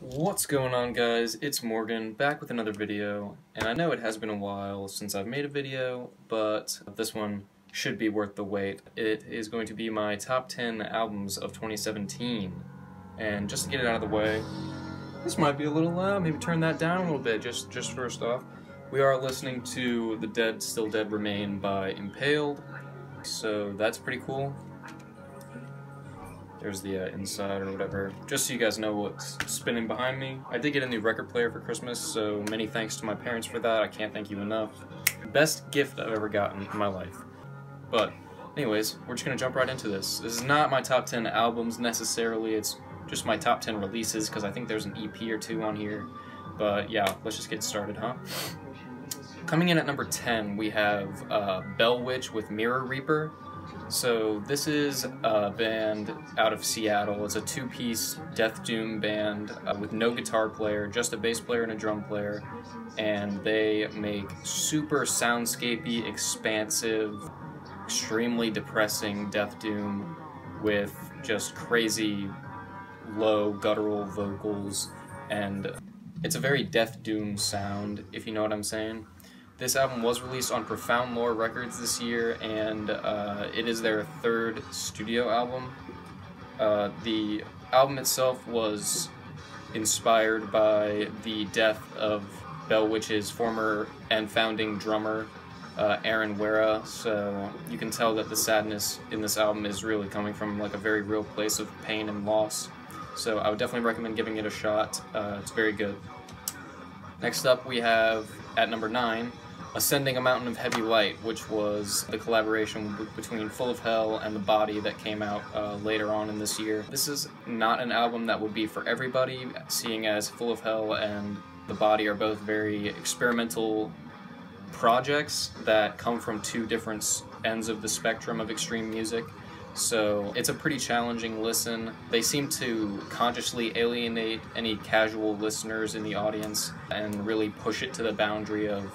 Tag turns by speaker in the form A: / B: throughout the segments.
A: What's going on, guys? It's Morgan, back with another video, and I know it has been a while since I've made a video, but this one should be worth the wait. It is going to be my top 10 albums of 2017, and just to get it out of the way, this might be a little loud, maybe turn that down a little bit, just first off. We are listening to The Dead Still Dead Remain by Impaled, so that's pretty cool. There's the inside or whatever, just so you guys know what's spinning behind me. I did get a new record player for Christmas, so many thanks to my parents for that. I can't thank you enough. Best gift I've ever gotten in my life. But anyways, we're just gonna jump right into this. This is not my top 10 albums necessarily, it's just my top 10 releases, because I think there's an EP or two on here. But yeah, let's just get started, huh? Coming in at number 10, we have Bell Witch with Mirror Reaper. So this is a band out of Seattle. It's a two-piece death doom band with no guitar player, just a bass player and a drum player, and they make super soundscapey, expansive, extremely depressing death doom with just crazy low guttural vocals, and it's a very death doom sound, if you know what I'm saying. This album was released on Profound Lore Records this year, and it is their third studio album. The album itself was inspired by the death of Bell Witch's former and founding drummer, Aaron Wera, so you can tell that the sadness in this album is really coming from like a very real place of pain and loss. So I would definitely recommend giving it a shot. It's very good. Next up we have, at number 9, Ascending a Mountain of Heavy Light, which was the collaboration between Full of Hell and The Body that came out later on in this year. This is not an album that would be for everybody, seeing as Full of Hell and The Body are both very experimental projects that come from two different ends of the spectrum of extreme music. So it's a pretty challenging listen. They seem to consciously alienate any casual listeners in the audience and really push it to the boundary of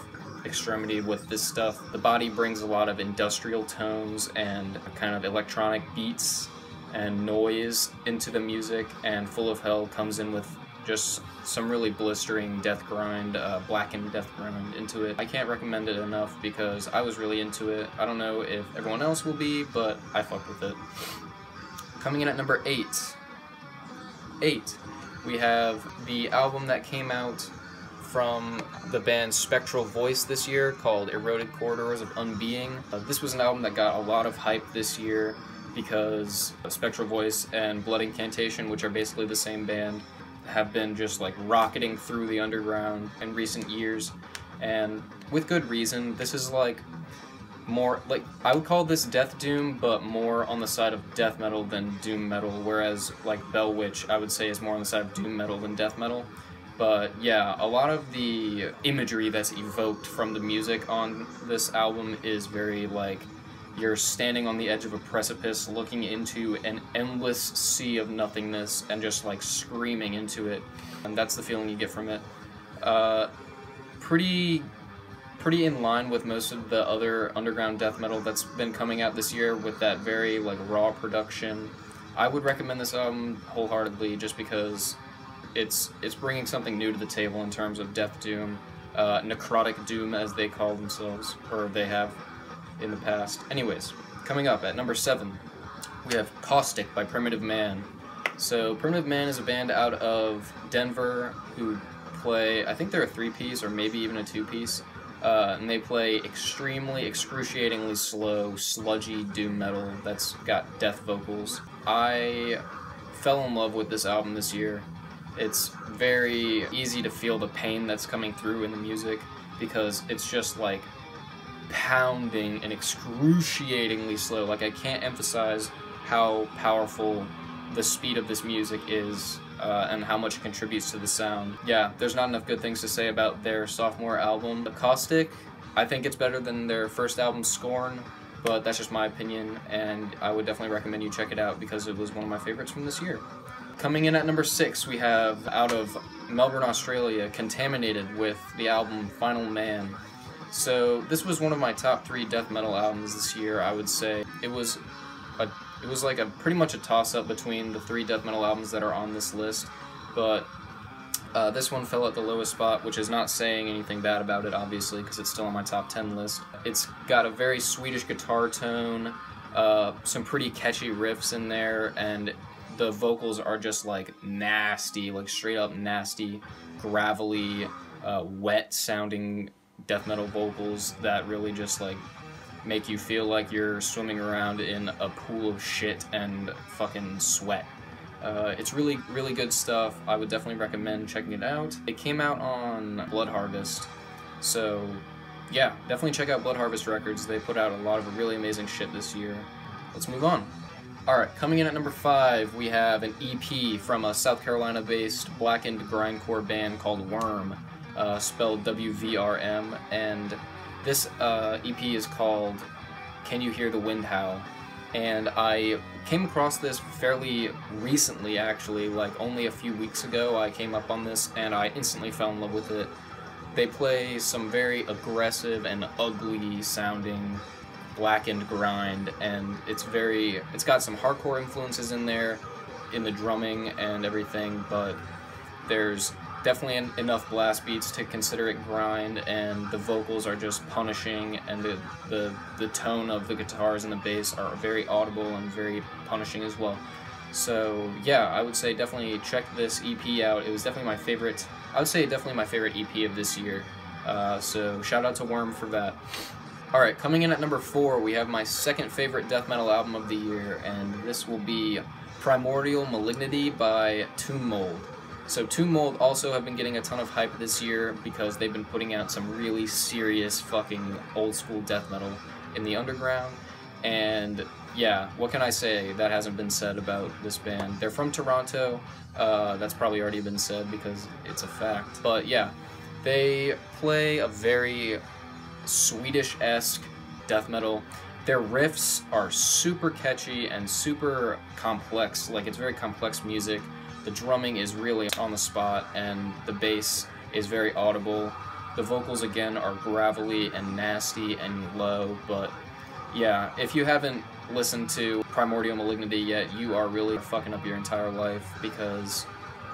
A: extremity with this stuff. The Body brings a lot of industrial tones and kind of electronic beats and noise into the music, and Full of Hell comes in with just some really blistering death grind, blackened death grind into it. I can't recommend it enough because I was really into it. I don't know if everyone else will be, but I fucked with it. Coming in at number 8, we have the album that came out from the band Spectral Voice this year called Eroded Corridors of Unbeing. This was an album that got a lot of hype this year because Spectral Voice and Blood Incantation, which are basically the same band, have been just like rocketing through the underground in recent years, and with good reason. This is like more like, I would call this death doom, but more on the side of death metal than doom metal, whereas like Bell Witch I would say is more on the side of doom metal than death metal. But yeah, a lot of the imagery that's evoked from the music on this album is very like, you're standing on the edge of a precipice looking into an endless sea of nothingness and just like screaming into it, and that's the feeling you get from it. Pretty in line with most of the other underground death metal that's been coming out this year with that very like raw production. I would recommend this album wholeheartedly just because it's bringing something new to the table in terms of death doom, necrotic doom as they call themselves, or they have in the past. Anyways, coming up at number 7, we have Caustic by Primitive Man. So Primitive Man is a band out of Denver who play, I think they're a 3-piece or maybe even a 2-piece, and they play extremely, excruciatingly slow, sludgy doom metal that's got death vocals. I fell in love with this album this year. It's very easy to feel the pain that's coming through in the music because it's just like pounding and excruciatingly slow. Like, I can't emphasize how powerful the speed of this music is and how much it contributes to the sound. Yeah, there's not enough good things to say about their sophomore album. Caustic, I think it's better than their first album, Scorn, but that's just my opinion, and I would definitely recommend you check it out because it was one of my favorites from this year. Coming in at number 6, we have, out of Melbourne, Australia, Contaminated with the album Final Man. So this was one of my top 3 death metal albums this year, I would say. It was like pretty much a toss-up between the 3 death metal albums that are on this list, but This one fell at the lowest spot, which is not saying anything bad about it, obviously, because it's still on my top 10 list. It's got a very Swedish guitar tone, some pretty catchy riffs in there, and the vocals are just like nasty, like straight up nasty, gravelly, wet sounding death metal vocals that really just like make you feel like you're swimming around in a pool of shit and fucking sweat. It's really, really good stuff. I would definitely recommend checking it out. It came out on Blood Harvest, so yeah, definitely check out Blood Harvest Records. They put out a lot of really amazing shit this year. Let's move on. Alright, coming in at number 5, we have an EP from a South Carolina-based blackened grindcore band called Worm, spelled W-V-R-M, and this EP is called Can You Hear the Wind Howl? And I came across this fairly recently, actually, like only a few weeks ago I came up on this, and I instantly fell in love with it. They play some very aggressive and ugly sounding blackened grind, and it's got some hardcore influences in there, in the drumming and everything, but there's definitely enough blast beats to consider it grind, and the vocals are just punishing, and the tone of the guitars and the bass are very audible and very punishing as well. So yeah, I would say definitely check this EP out. It was definitely my favorite, I would say definitely my favorite EP of this year. So shout out to Worm for that. Alright, coming in at number 4, we have my second favorite death metal album of the year, and this will be Primordial Malignity by Tomb Mold. So Tomb Mold also have been getting a ton of hype this year because they've been putting out some really serious fucking old school death metal in the underground, and yeah, what can I say that hasn't been said about this band? They're from Toronto, that's probably already been said because it's a fact, but yeah, they play a very Swedish-esque death metal. Their riffs are super catchy and super complex, like it's very complex music. The drumming is really on the spot, and the bass is very audible. The vocals, again, are gravelly and nasty and low, but yeah, if you haven't listened to Primordial Malignity yet, you are really fucking up your entire life, because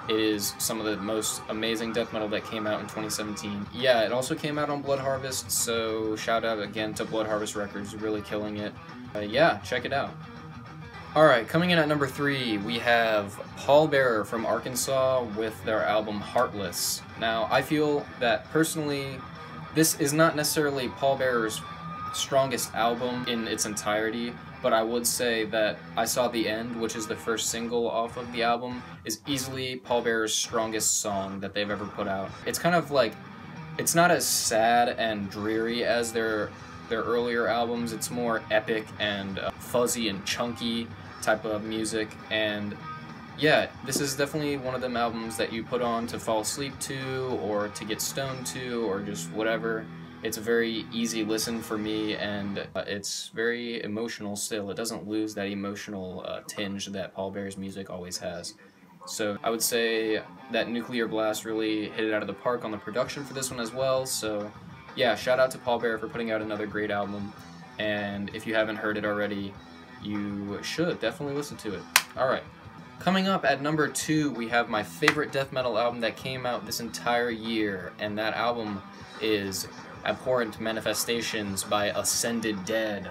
A: it is some of the most amazing death metal that came out in 2017. Yeah, it also came out on Blood Harvest, so shout out again to Blood Harvest Records, really killing it. Yeah, check it out. Alright, coming in at number 3, we have Pallbearer from Arkansas with their album Heartless. Now, I feel that personally, this is not necessarily Pallbearer's strongest album in its entirety, but I would say that I Saw the End, which is the first single off of the album, is easily Pallbearer's strongest song that they've ever put out. It's kind of like, it's not as sad and dreary as their earlier albums. It's more epic and fuzzy and chunky type of music, and yeah, this is definitely one of them albums that you put on to fall asleep to, or to get stoned to, or just whatever. It's a very easy listen for me, and it's very emotional still. It doesn't lose that emotional tinge that Pallbearer's music always has. So I would say that Nuclear Blast really hit it out of the park on the production for this one as well, so yeah, shout out to Pallbearer for putting out another great album, and if you haven't heard it already, you should definitely listen to it. Alright, coming up at number 2, we have my favorite death metal album that came out this entire year, and that album is Abhorrent Manifestations by Ascended Dead.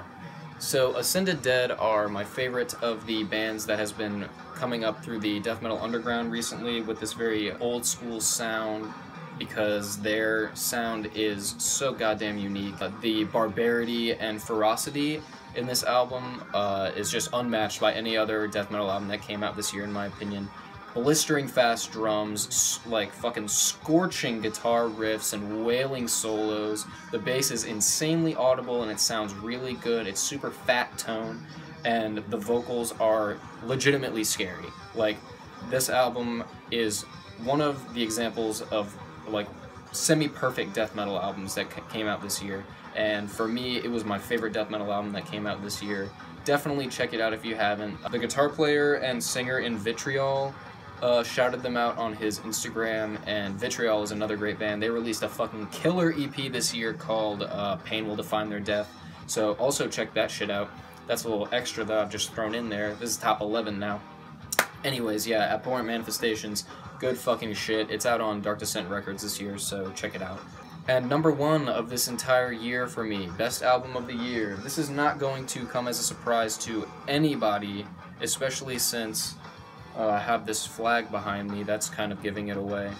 A: So Ascended Dead are my favorite of the bands that has been coming up through the death metal underground recently with this very old school sound, because their sound is so goddamn unique. The barbarity and ferocity in this album is just unmatched by any other death metal album that came out this year, in my opinion. Blistering fast drums, like fucking scorching guitar riffs and wailing solos. The bass is insanely audible and it sounds really good. It's super fat tone, and the vocals are legitimately scary. Like, this album is one of the examples of like semi-perfect death metal albums that came out this year, and for me it was my favorite death metal album that came out this year. Definitely check it out if you haven't. The guitar player and singer in Vitriol shouted them out on his Instagram, and Vitriol is another great band. They released a fucking killer EP this year called Pain Will Define Their Death, so also check that shit out. That's a little extra that I've just thrown in there. This is top 11 now. Anyways, yeah, Abhorrent Manifestations, good fucking shit. It's out on Dark Descent Records this year, so check it out. And number 1 of this entire year for me, best album of the year. This is not going to come as a surprise to anybody, especially since I have this flag behind me that's kind of giving it away.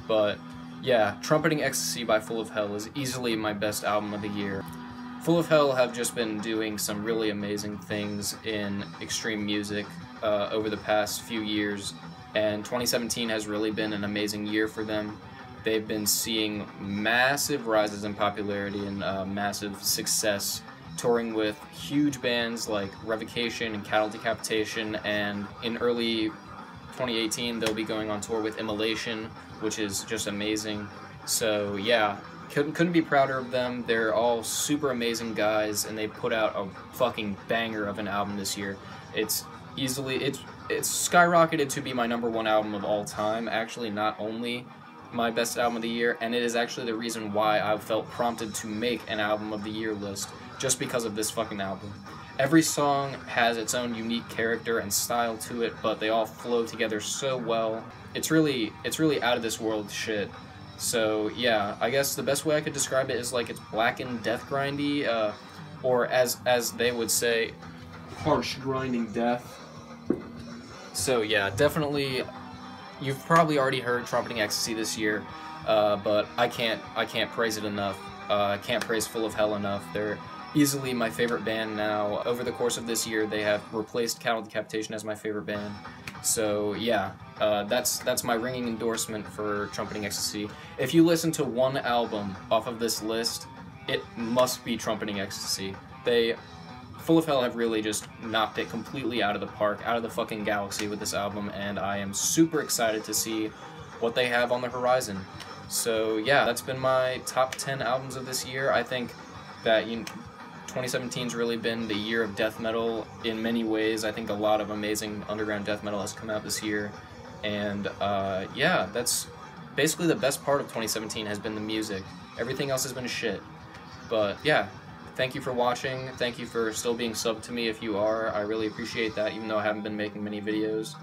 A: But yeah, Trumpeting Ecstasy by Full of Hell is easily my best album of the year. Full of Hell have just been doing some really amazing things in extreme music over the past few years, and 2017 has really been an amazing year for them. They've been seeing massive rises in popularity and massive success, touring with huge bands like Revocation and Cattle Decapitation, and in early 2018 they'll be going on tour with Immolation, which is just amazing. So yeah, couldn't be prouder of them. They're all super amazing guys, and they put out a fucking banger of an album this year. It's skyrocketed to be my #1 album of all time. Actually, not only my best album of the year, and it is actually the reason why I felt prompted to make an album of the year list, just because of this fucking album. Every song has its own unique character and style to it, but they all flow together so well. It's really out of this world shit. So yeah, I guess the best way I could describe it is like it's blackened death grindy, or as they would say, harsh grinding death. So yeah, definitely, you've probably already heard Trumpeting Ecstasy this year, but I can't praise it enough. I can't praise Full of Hell enough. They're easily my favorite band now. Over the course of this year, they have replaced Cattle Decapitation as my favorite band. So yeah, that's my ringing endorsement for Trumpeting Ecstasy. If you listen to one album off of this list, it must be Trumpeting Ecstasy. Full of Hell have really just knocked it completely out of the park, out of the fucking galaxy with this album, and I am super excited to see what they have on the horizon. So yeah, that's been my top 10 albums of this year. I think that 2017's really been the year of death metal in many ways. I think a lot of amazing underground death metal has come out this year, and yeah, that's basically the best part of 2017 has been the music. Everything else has been shit. But yeah, thank you for watching. Thank you for still being subbed to me if you are. I really appreciate that, even though I haven't been making many videos.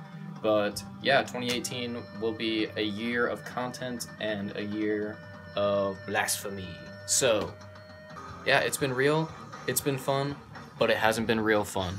A: But yeah, 2018 will be a year of content and a year of blasphemy. So yeah, it's been real, it's been fun, but it hasn't been real fun.